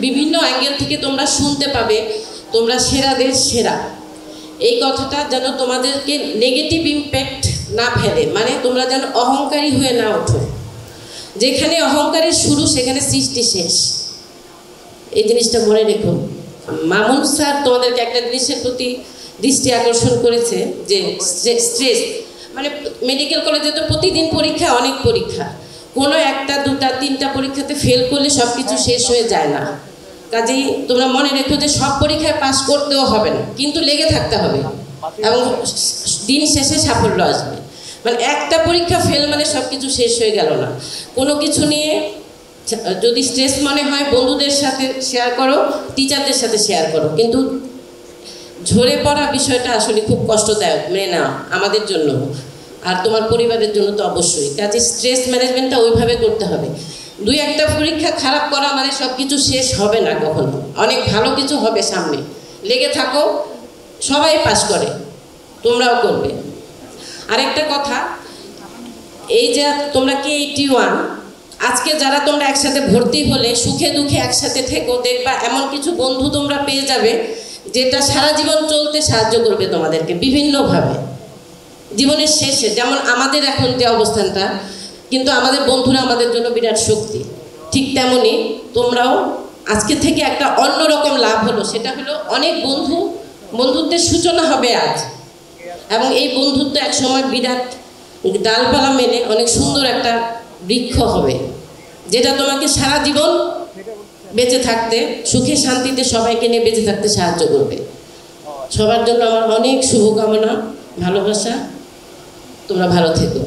বিভিন্ন অ্যাঙ্গেল থেকে তোমরা শুনতে পাবে তোমরা সেরাদের সেরা। এই কথাটা যেন তোমাদেরকে নেগেটিভ ইম্প্যাক্ট না ফেলে, মানে তোমরা যেন অহংকারী হয়ে না ওঠো। যেখানে অহংকারের শুরু সেখানে সৃষ্টি শেষ, এই জিনিসটা মনে রেখো। মামুন স্যার তোমাদেরকে একটা জিনিসের প্রতি দৃষ্টি আকর্ষণ করেছে যে স্ট্রেস, মানে মেডিকেল কলেজে তো প্রতিদিন পরীক্ষা, অনেক পরীক্ষা, কোনো একটা দুটা তিনটা পরীক্ষাতে ফেল করলে সব কিছু শেষ হয়ে যায় না। কাজেই তোমরা মনে রেখো যে সব পরীক্ষায় পাস করতেও হবে না, কিন্তু লেগে থাকতে হবে এবং দিন শেষে সাফল্য আসবে। মানে একটা পরীক্ষা ফেল মানে সব কিছু শেষ হয়ে গেল না। কোনো কিছু নিয়ে যদি স্ট্রেস মনে হয় বন্ধুদের সাথে শেয়ার করো, টিচারদের সাথে শেয়ার করো, কিন্তু ঝরে পড়া বিষয়টা আসলে খুব কষ্টদায়ক, মেনে নাও আমাদের জন্য আর তোমার পরিবারের জন্য তো অবশ্যই। কাজে স্ট্রেস ম্যানেজমেন্টটা ওইভাবে করতে হবে। দুই একটা পরীক্ষা খারাপ করা মানে সব কিছু শেষ হবে না কখনো, অনেক ভালো কিছু হবে সামনে। লেগে থাকো, সবাই পাস করে, তোমরাও করবে। আরেকটা কথা, এই যে তোমরা K81 আজকে যারা তোমরা একসাথে ভর্তি হলে সুখে দুঃখে একসাথে থেকো, দেখবা এমন কিছু বন্ধু তোমরা পেয়ে যাবে যেটা সারা জীবন চলতে সাহায্য করবে তোমাদেরকে বিভিন্নভাবে। জীবনের শেষে যেমন আমাদের এখন যে অবস্থানটা, কিন্তু আমাদের বন্ধুরা আমাদের জন্য বিরাট শক্তি, ঠিক তেমনি তোমরাও আজকে থেকে একটা অন্যরকম লাভ হলো, সেটা হলো অনেক বন্ধুত্বের সূচনা হবে আজ, এবং এই বন্ধুত্ব এক সময় বিরাট ডালপালা মেলে অনেক সুন্দর একটা বৃক্ষ হবে, যেটা তোমাকে সারা জীবন বেঁচে থাকতে, সুখে শান্তিতে সবাইকে নিয়ে বেঁচে থাকতে সাহায্য করবে। সবার জন্য আমার অনেক শুভকামনা, ভালোবাসা। তোমরা ভালো থেকো।